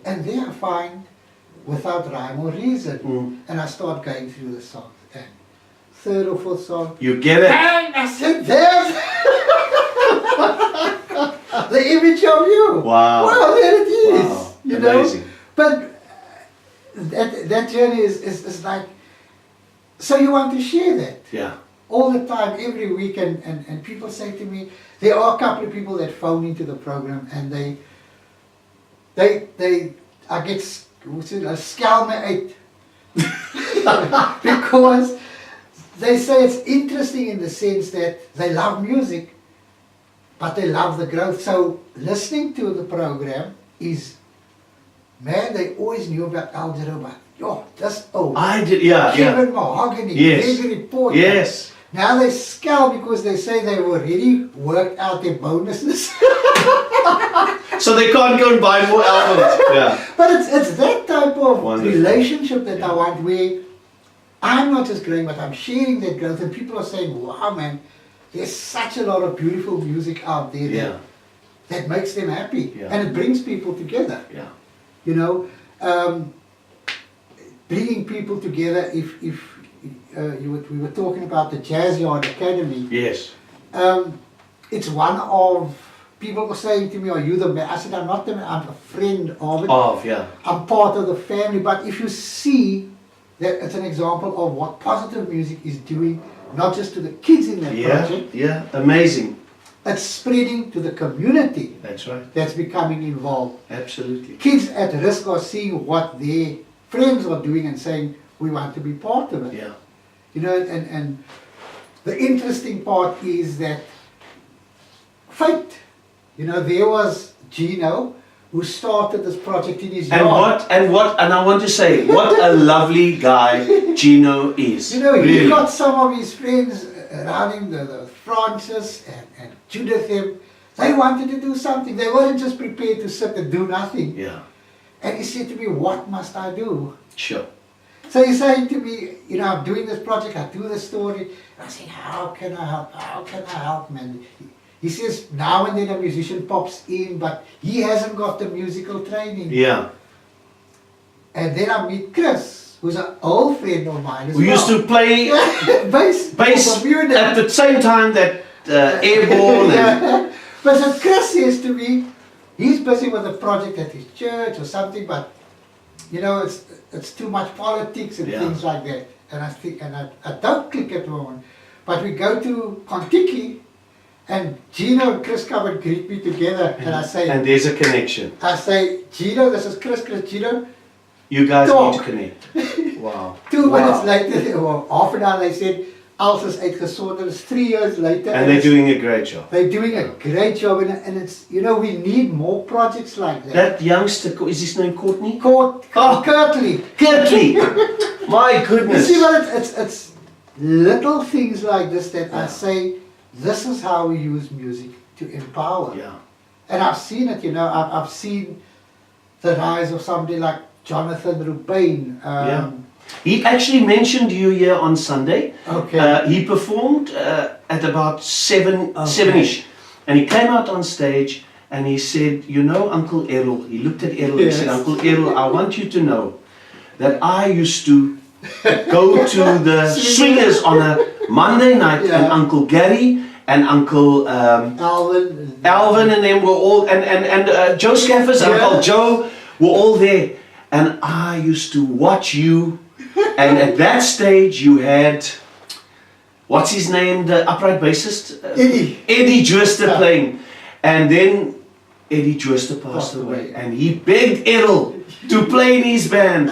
And then I find, without rhyme or reason, and I start going through the songs. And third or fourth song, You get it. bang! I said, there's the image of you. Wow. Well, there it is. Wow. You know. Amazing. But that journey is like. So you want to share that Yeah. all the time, every week, and people say to me, there are a couple of people that phone into the program and they I get scale me out because they say it's interesting in the sense that they love music, but they love the growth. So listening to the program is, man, they always knew about Algebra, but yo, this old I did, yeah. Kevin Mahogany, Yes. Gregory Porter. Yes. Now they scowl because they say they've already worked out their bonuses. So they can't go and buy more albums. Yeah. But it's that type of Wonderful. relationship that Yeah. I want, where I'm not just growing, but I'm sharing that growth, and people are saying, wow, man, there's such a lot of beautiful music out there Yeah. that makes them happy. Yeah. And it brings people together. Yeah. You know, bringing people together. If we were talking about the Jazz Yard Academy, Yes. it's one of, people were saying to me, are you the man? I said, I'm not the man, I'm a friend of it. Yeah. I'm part of the family. But if you see that it's an example of what positive music is doing, not just to the kids in that Yeah. project, Yeah. Amazing. it's spreading to the community That's right. that's becoming involved. Absolutely. Kids at risk are seeing what their friends are doing and saying, we want to be part of it. Yeah. You know, and the interesting part is that fate. You know, there was Gino who started this project in his And yard. and I want to say, what a lovely guy Gino is. You know, he Really. got some of his friends around him, the Francis and Judith, they wanted to do something. They weren't just prepared to sit and do nothing. Yeah. And he said to me, what must I do? Sure. So he's saying to me, you know, I'm doing this project, I do this story. And I said, how can I help? How can I help, man? He says, now and then a musician pops in, but he hasn't got the musical training. Yeah. And then I meet Chris, who's an old friend of mine as We well. used to play bass bass at the same time that Airborne and Yeah. But so Chris says to me, he's busy with a project at his church or something, but you know, it's too much politics and Yeah. things like that. And I think, and I don't click at the moment. But we go to Kontiki, and Gino and Chris come and greet me together, and I say, and there's a connection. Gino, this is Chris, Gino. You guys Talk. need to connect. Wow. 2 Wow. minutes later, or half an hour, they said, Als is uitgesonderd. It's 3 years later. And they're it's- doing a great job. They're doing a great job, and it's, you know, we need more projects like that. That youngster, is his name Courtney? Curtly. Kirtley. My You goodness. see, but it's little things like this that I say, this is how we use music to empower. Yeah. And I've seen it, you know, I've seen the rise of somebody like Jonathan Rubain. Yeah. He actually mentioned you here on Sunday. Okay. He performed at about seven-ish. And he came out on stage and he said, you know, Uncle Errol, he looked at Errol, Yes. he said, Uncle Errol, I want you to know that I used to go to the swingers on a Monday night, Yeah. and Uncle Gary and Uncle Alvin and them were all, and Joe Scaffers, Yeah. Uncle Joe were all there. And I used to watch you, and at that stage you had, what's his name, the upright bassist? Eddie Joester Yeah. playing. And then Eddie Joester passed away, and he begged Errol to play in his band.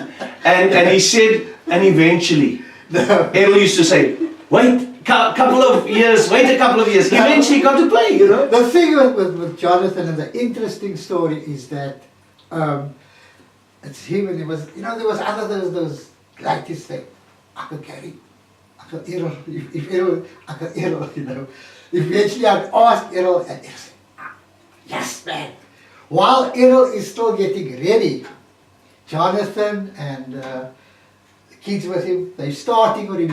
And he said, and eventually, Errol used to say, wait a couple of years. Eventually he got to play, you know. The thing with Jonathan, and the interesting story is that it's him, and there was those like this thing, Uncle Gary, Uncle Errol, if Errol, Uncle Errol, you know. Eventually I'd ask Errol, and Errol said, yes man. While Errol is still getting ready, Jonathan and the kids with him, they're starting already.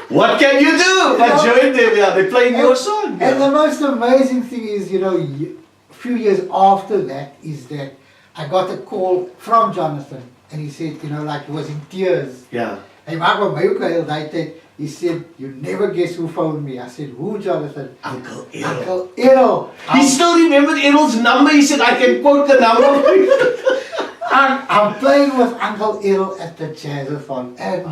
What can you do? But join them, yeah, they're playing your song. And the most amazing thing is, you know, few years after that is that I got a call from Jonathan, and he said, you know, like he was in tears. Ja. Hy maak met my ook 'n hele tyd. He said, you never guess who phoned me. I said, who, Jonathan? Uncle Errol. Uncle Errol. He still remembered Errol's number. He said, I can quote the number. I'm playing with Uncle Errol at the Jazzathon. And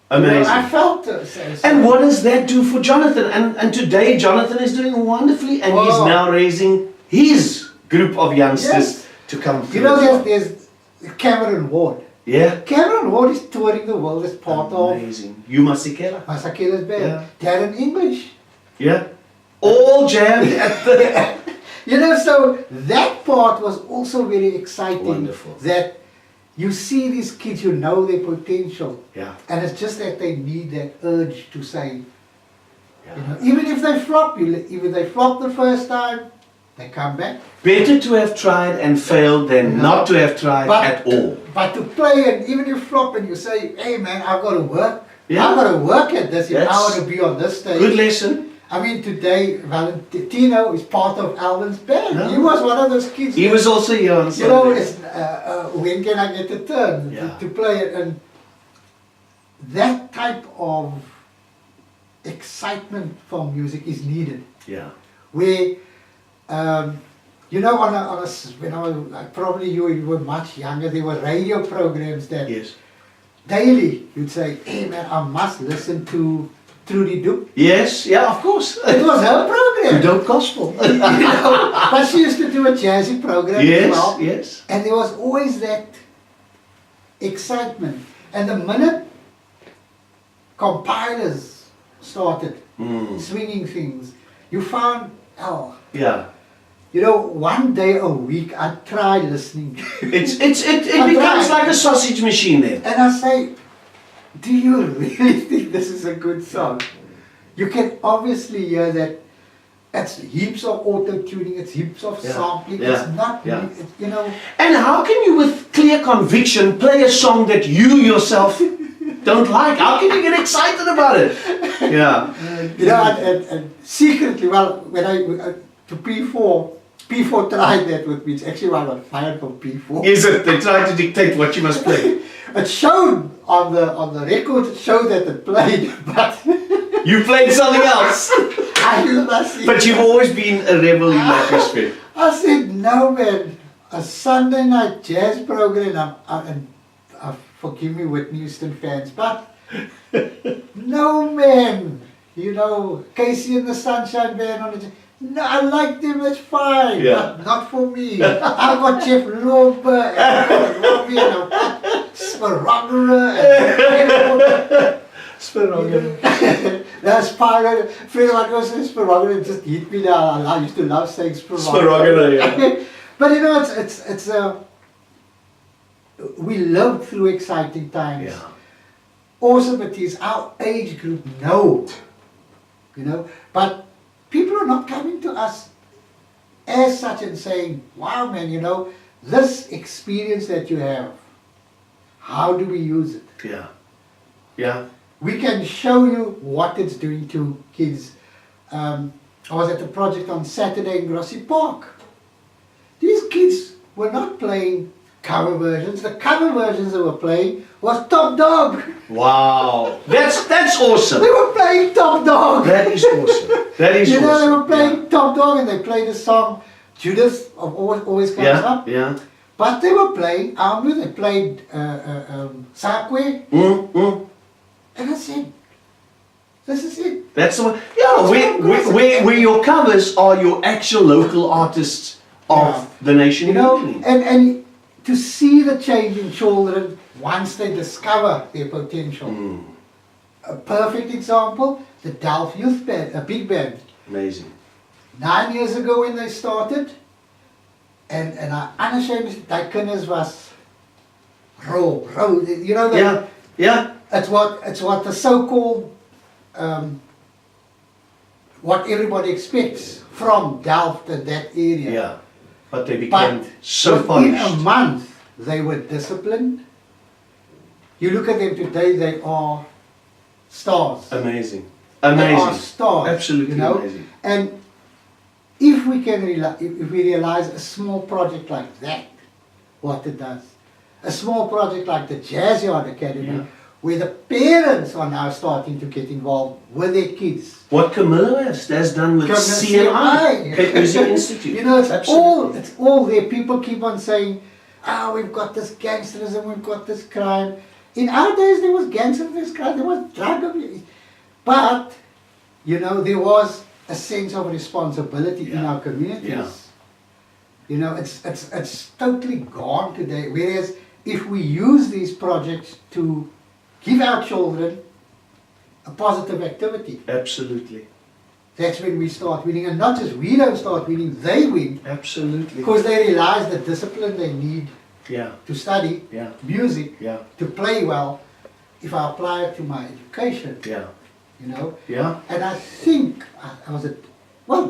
Amazing. you know, I felt so. And what does that do for Jonathan? And today Jonathan is doing wonderfully, and he's now raising his group of youngsters to come through. You know, there's Cameron Ward. Yeah. Cameron Ward is touring the world as part Amazing. Yuma Sikela. of Masakela's band. Yeah. Darren English. Yeah. All jammed at the... You know, so that part was also very exciting. Wonderful. That you see these kids, you know their potential. Yeah. And it's just that they need that urge to say, Yeah. you know, even if they flop, even they flop the first time, they come back. Better to have tried and failed than not to have tried at all. But to play, and even if you flop and you say, hey man, I've got to work. Yeah. I've got to work at this if I That's want to be on this stage. Good lesson. I mean, today, Valentino is part of Alvin's band. Yeah. He was one of those kids. He was also here on You know, Sunday. it's, when can I get a turn to play it? And that type of excitement for music is needed. Yeah. Where, you know, when I was, like, probably you were much younger, there were radio programs that Yes. daily you'd say, hey man, I must listen to Trudy Duke. Yes, yeah, of course. It was her program. Dope gospel. You know, but she used to do a jazzy program as well. Yes. And there was always that excitement. And the minute compilers started swinging things, you found, Yeah. you know, one day a week I try listening. It becomes like a sausage machine then. And I say, do you really think this is a good song? You can obviously hear that it's heaps of auto-tuning, it's heaps of sampling, it's not, you know. And how can you with clear conviction play a song that you yourself don't like? How can you get excited about it? Yeah. You know, and secretly, well, when I, to P4 tried that with me, it's actually why I got fired from P4. Is it? They try to dictate what you must play. It showed on the record, it showed that it played, but You played something else. But you've always been a rebel in that respect. I said, no man, a Sunday night jazz program, and forgive me Whitney Houston fans, but no man, you know, Casey and the Sunshine Band on the, no, I like them, it's fine, but not for me. I got Jeff Lober and Robbie and Sparogera and that's part of it. Friend of mine says Sparogera just hit me down. I used to love saying Sparogera. Yeah. But you know, it's we lived through exciting times. Yeah. Awesome it is. Our age group know, you know, but people are not coming to us as such and saying, wow man, you know, this experience that you have, how do we use it? Yeah. Yeah. We can show you what it's doing to kids. I was at a project on Saturday in Grossie Park. These kids were not playing cover versions. The cover versions they were playing was Top Dog. Wow. That's awesome. They were playing Top Dog. That is awesome. That is you know, awesome. they were playing Top Dog and they played the song Judas of always comes up. Yeah. But they were playing Amru, they played Sakwe. And I said, this is it. That's the one. Yeah, where your covers are your actual local artists of the nation. You know, and to see the change in children once they discover their potential. A perfect example, the Delft Youth Band, a big band. Amazing. 9 years ago when they started, and I unashamedly, that kinders was raw, you know. Yeah. It's what the so-called, what everybody expects from Delft and that area. Yeah. But they became so within polished. a month, they were disciplined. You look at them today, they are stars. Amazing. They are Amazing. stars. Absolutely you know? amazing. And if we can if we realize a small project like that, what it does, a small project like the Jazz Yard Academy, Yeah. where the parents are now starting to get involved with their kids. What Camillo has done with CMI, Cape Music Institute. You know, it's Absolutely. all there. People keep on saying, we've got this gangsterism, we've got this crime. In our days, there was gangsterism, there was crime, there was drug abuse. But, you know, there was a sense of responsibility in our communities. Yeah. You know, it's totally gone today. Whereas, if we use these projects to give our children a positive activity, Absolutely. that's when we start winning. And not just we don't start winning, they win. Absolutely. Because they realize the discipline they need Yeah. to study Yeah. music, Yeah. to play well, if I apply it to my education, Yeah. you know. Yeah. And I think, I was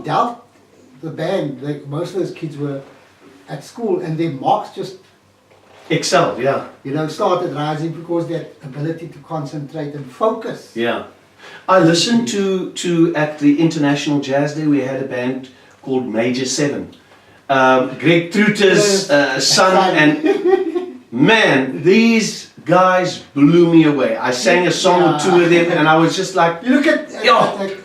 doubt the band, like most of those kids were at school and their marks just, Excel. Yeah. you know, started rising because that ability to concentrate and focus. Yeah. I listened to at the International Jazz Day, we had a band called Major 7. Greg Truter's son, and man, these guys blew me away. I sang a song or two with them and I was just like, You look at, Yeah. like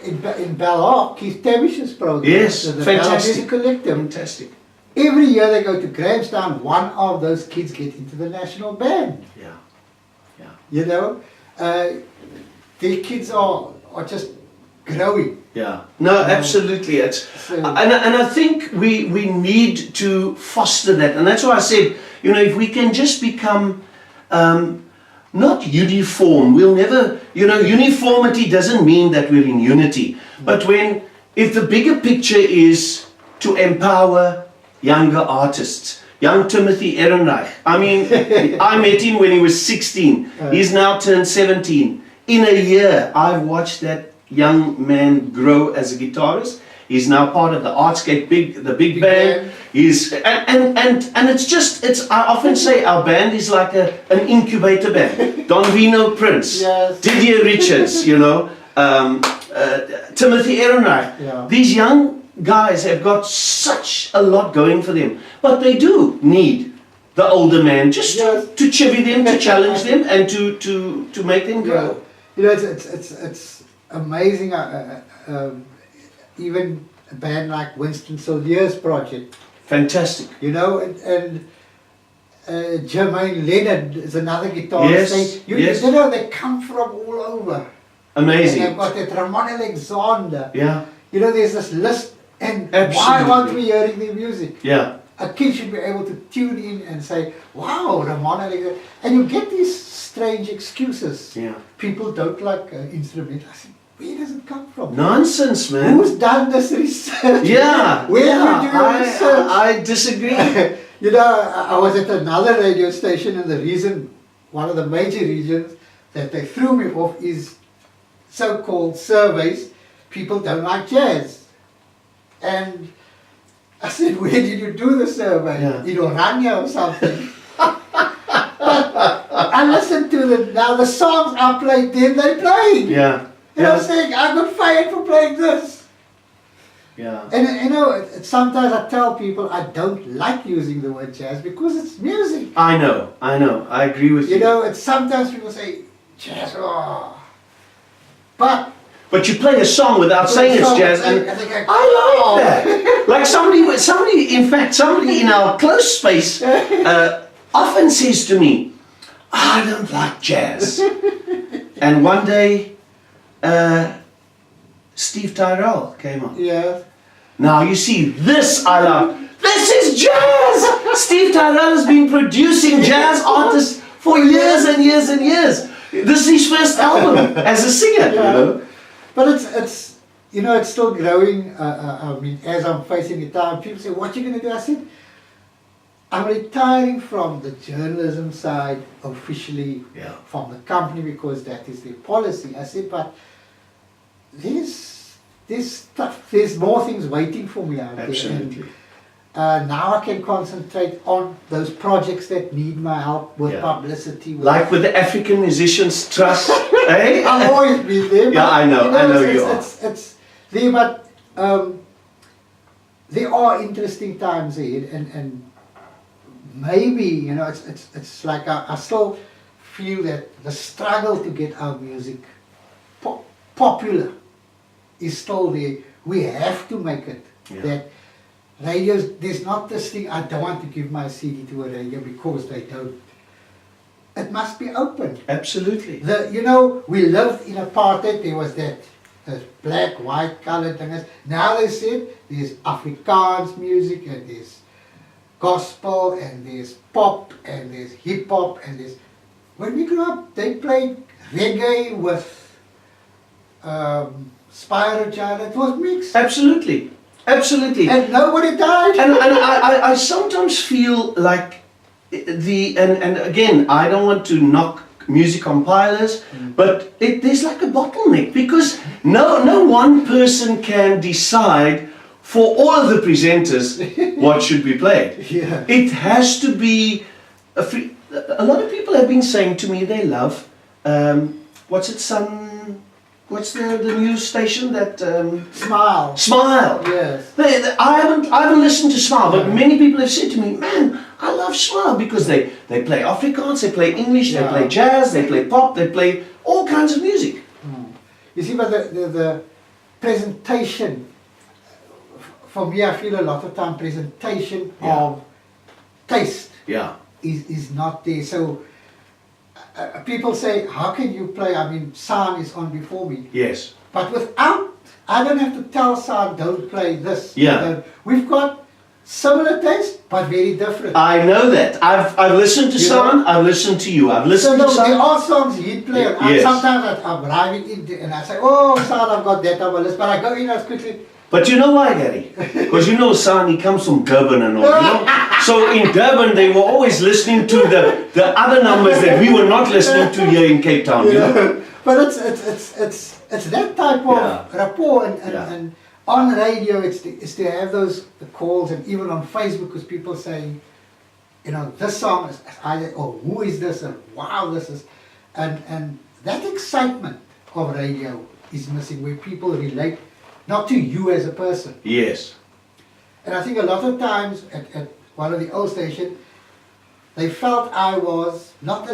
in Ballard, Keith Tavish's program, Yes, the fantastic. Ballard Music Collective. fantastic. Every year they go to Grahamstown, one of those kids get into the national band. Yeah. Yeah. You know, their kids are just growing. Yeah, no, absolutely. It's So- and I think we need to foster that, and that's why I said, you know, if we can just become not uniform, we'll never, you know, uniformity doesn't mean that we're in unity. But if the bigger picture is to empower younger artists, young Timothy Ehrenreich. I mean, I met him when he was 16. He's now turned 17. In a year, I've watched that young man grow as a guitarist. He's now part of the Artscape the big band. He's and it's I often say our band is like an incubator band. Don Vino Prince, Yes. Didier Richards, you know, Timothy Ehrenreich. Yeah. These young guys have got such a lot going for them, but they do need the older man just Yes. to chivvy them, to challenge them, and to make them grow. You know, it's amazing. Even a band like Winston Solier's project, Fantastic. you know, and Jermaine Leonard is another guitarist. Yes, yes. You know, they come from all over. And Amazing. they've got that Ramon Alexander. Yeah, You know, there's this list, and why Absolutely. aren't we hearing their music? yeah, A kid should be able to tune in and say, wow, Ramon Alexander. And you get these strange excuses. yeah. People don't like instruments. I said, where does it come from? Nonsense, man. Who's done this research? Yeah, Where yeah. did you do your research? I disagree. You know, I was at another radio station, and the reason, one of the major reasons that they threw me off is so-called surveys. People don't like jazz. And I said, where did you do the survey? Yeah. In Oranje or something? But I listened to the songs I played then, they played. Yeah, And I yeah, was saying, I got fired for playing this. yeah. And you know, sometimes I tell people I don't like using the word jazz because it's music. I know. I agree with you. You know, it's sometimes people say, jazz, oh. But But you play a song without saying it's jazz, and I think I like that. Like somebody, in fact, somebody in our close space often says to me, I don't like jazz. And one day, Steve Tyrell came on. Yeah. Now you see, this I love. This is jazz! Steve Tyrell has been producing jazz artists for years and years and years. This is his first album as a singer, you know. But it's you know, it's still growing. I mean, as I'm facing it down, people say, what are you going to do? I said, I'm retiring from the journalism side officially from the company because that is their policy. I said, but there's stuff, there's more things waiting for me out Absolutely. there. And now I can concentrate on those projects that need my help with publicity. Like with the African Musicians Trust, eh? I've always been there. Yeah, but, I know you are. It's there, but there are interesting times ahead, and maybe, you know, it's like I still feel that the struggle to get our music popular is still there. We have to make it. Yeah. That radios, there's not this thing, I don't want to give my CD to a radio because they don't. It must be open. Absolutely. You know, we lived in apartheid, there was that black, white, colored things. Now they said there's Afrikaans music, and there's gospel, and there's pop, and there's hip hop, and there's... When we grew up, they played reggae with Spyro Child. It was mixed. Absolutely. Absolutely. And nobody died. And I sometimes feel like and again, I don't want to knock music compilers, but there's like a bottleneck, because no one person can decide for all of the presenters what should be played. Yeah. It has to be a free. A lot of people have been saying to me they love what's the news station that Smile. Smile. Yes. I haven't listened to Smile, but many people have said to me, man, I love Smile, because they play Afrikaans, they play English, they play jazz, they play pop, they play all kinds of music. You see, but the presentation, for me, I feel a lot of time presentation of taste Yeah. is not there. So people say, how can you play? I mean, sound is on before me. Yes. But without, I don't have to tell sound, don't play this. Yeah. We've got similar taste, but very different. I know that. I've listened to San, I've listened to you, I've listened to San. There are songs he'd play, and Yes. sometimes I'm driving into, and I say, oh, San, I've got that on my list, but I go in as quickly. But you know why, Gary? Because you know San, he comes from Durban and all, you know? So in Durban, they were always listening to the other numbers that we were not listening to here in Cape Town, you know? But it's that type of rapport, and on radio it's to have those calls, and even on Facebook, because people say, you know, this song is either, or who is this, and wow, this is, and that excitement of radio is missing, where people relate not to you as a person. Yes. And I think a lot of times at one of the old stations, they felt I was not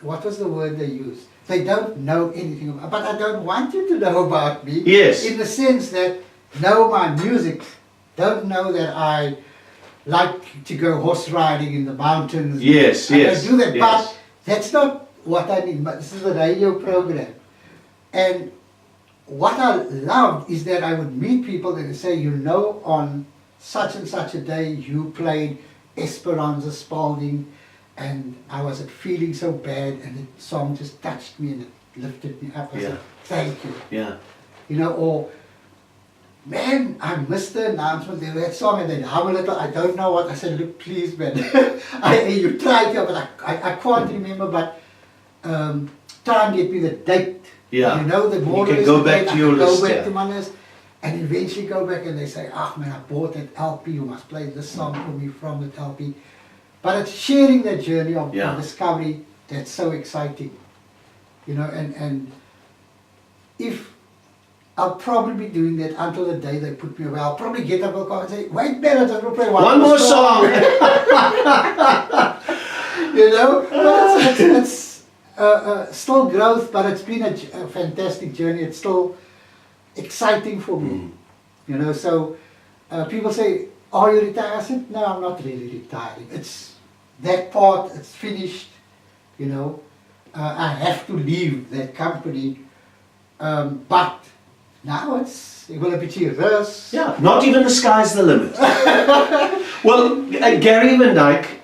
what was the word they used? They don't know anything about, but I don't want you to know about me. Yes. In the sense that know my music, don't know that I like to go horse riding in the mountains. Yes, I yes. don't do that, yes. but that's not what I mean. But this is a radio program, and what I loved is that I would meet people that would say, you know, on such and such a day you played Esperanza Spalding, and I was feeling so bad, and the song just touched me and it lifted me up. I said, thank you. Yeah. You know, or, man, I missed the announcement, they that song, and then hum a little, I don't know what. I said, look, please, man, you tried here, but I can't remember, but try and get me the date. Yeah. You know, the more You can go back to your list, go back yeah. to my list, and eventually go back and they say, man, I bought that LP, you must play this song for me from that LP. But it's sharing that journey of discovery that's so exciting. You know, and if I'll probably be doing that until the day they put me away. I'll probably get up and say, wait, man, I just want to play one more song. You know, but it's still growth, but it's been a fantastic journey. It's still exciting for me. You know, so people say, are you retired? I said, no, I'm not really retiring. It's that part, it's finished. You know, I have to leave that company, but now it's going to be serious. Yeah, not even the sky's the limit. Well, Gary Van Dyke,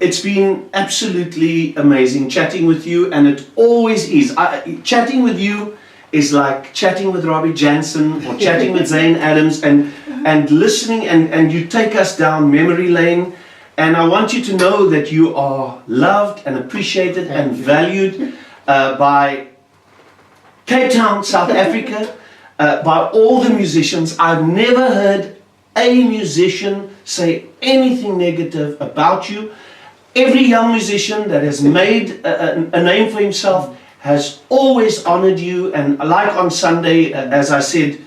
it's been absolutely amazing chatting with you, and it always is. Chatting with you is like chatting with Robbie Jansen or chatting with Zane Adams, and listening, and you take us down memory lane. And I want you to know that you are loved and appreciated and valued by Cape Town, South Africa, by all the musicians. I've never heard a musician say anything negative about you. Every young musician that has made a name for himself has always honored you. And like on Sunday, as I said,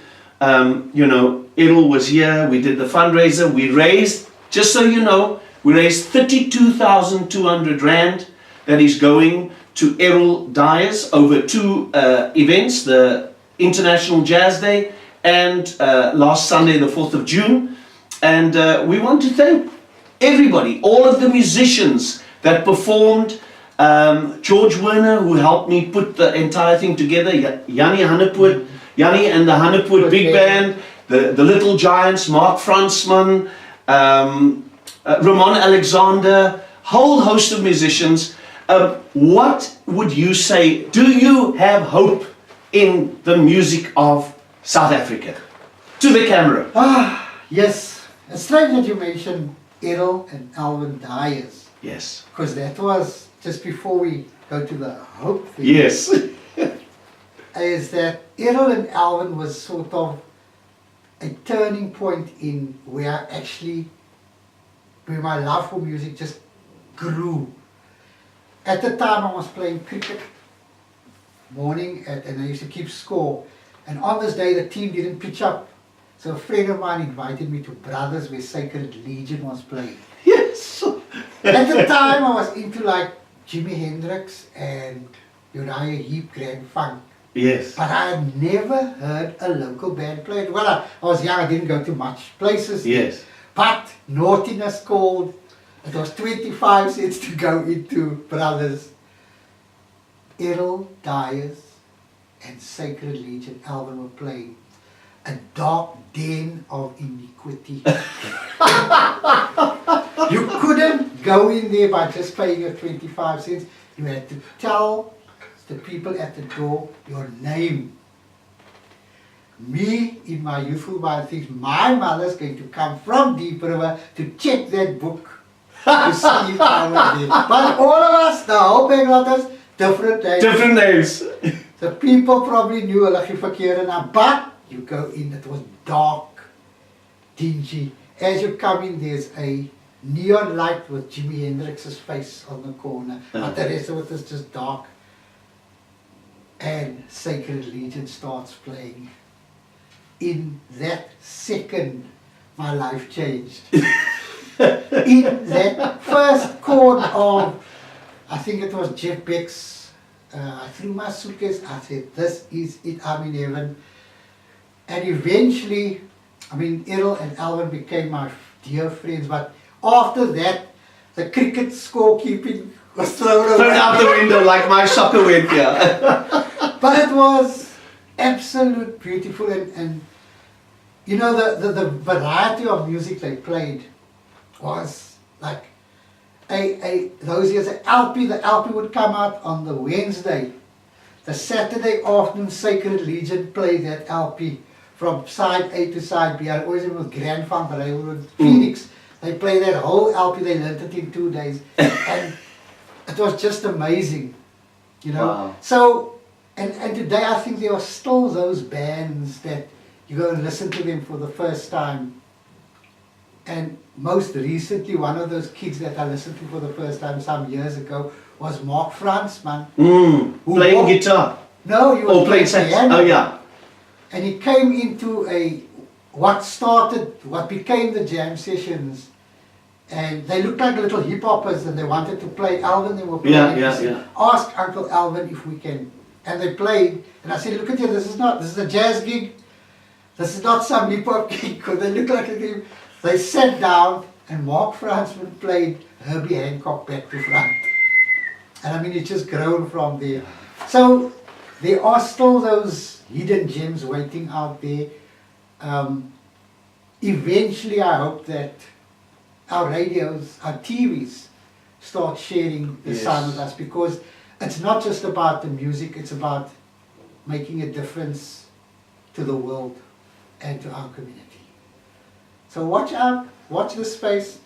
you know, Errol was here, we did the fundraiser, we raised, just so you know, we raised 32,200 Rand that is going to Errol Dyers over 2 events, the International Jazz Day and last Sunday, the 4th of June. And we want to thank everybody, all of the musicians that performed, George Werner, who helped me put the entire thing together, Yanni Hanneput, Yanni and the Hanneput Big Band, the Little Giants, Mark Fransman, Ramon Alexander, whole host of musicians. What would you say, do you have hope in the music of South Africa? To the camera. Yes. It's strange that you mentioned Errol and Alvin Dyers. Yes. Because that was just before we go to the hope thing. Yes. Is that Errol and Alvin was sort of a turning point in where my love for music just grew. At the time I was playing cricket morning and I used to keep score. And on this day the team didn't pitch up. So a friend of mine invited me to Brothers where Sacred Legion was playing. Yes. At the time I was into like Jimi Hendrix and Uriah Heep, Grand Funk. Yes. But I had never heard a local band play it. Well, I was young, I didn't go to much places. Yes. But naughtiness called. It was 25 cents to go into Brothers. Errol Dyers and Sacred Legion, Alvin were playing a dark den of iniquity. You couldn't go in there by just paying your 25 cents. You had to tell the people at the door your name. Me, in my youthful mind, thinks my mother's going to come from Deep River to check that book to see if I was there. But all of us, the whole Bangladesh, different names. Different names. The people probably knew hulle gee verkeerde naam, but you go in, it was dark, dingy. As you come in, there's a neon light with Jimi Hendrix's face on the corner, but the rest of it is just dark. And Sacred Legion starts playing. In that second, my life changed. In that first chord of, I think it was Jeff Beck's, I threw my suitcase, I said, this is it, I'm in heaven. And eventually, I mean, Errol and Alvin became my dear friends, but after that, the cricket scorekeeping was thrown away. Thrown out the window like my soccer went here. But it was absolute beautiful, and you know, the variety of music they played was like those years, the LP would come out on the Wednesday. The Saturday afternoon, Sacred Legion played that LP from side A to side B. I always remember Grand Funk Railroad, Phoenix. They played that whole LP, they learned it in 2 days. And it was just amazing, you know. Wow. So, and today I think there are still those bands that you go and listen to them for the first time. And most recently, one of those kids that I listened to for the first time some years ago was Mark Fransman. Playing guitar. No, he was playing sax. piano. Oh yeah. And he came into what became the jam sessions. And they looked like little hip hoppers and they wanted to play. Alvin, they were playing. Yeah. Ask Uncle Alvin if we can. And they played. And I said, look at you, this is a jazz gig. This is not some hip hop gig, because they look like a gig. They sat down and Mark Fransman played Herbie Hancock back to front. And I mean, it's just grown from there. So there are still those hidden gems waiting out there. Eventually I hope that our radios, our TVs start sharing the sound with us, because it's not just about the music, it's about making a difference to the world and to our community. So watch out, watch this space.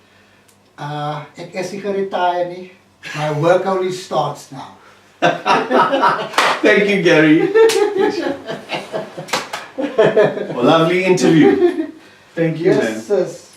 Ek is nie geretire nie. My work only starts now. Thank you, Gary. Well, lovely interview. Thank you, man. Yes, sis.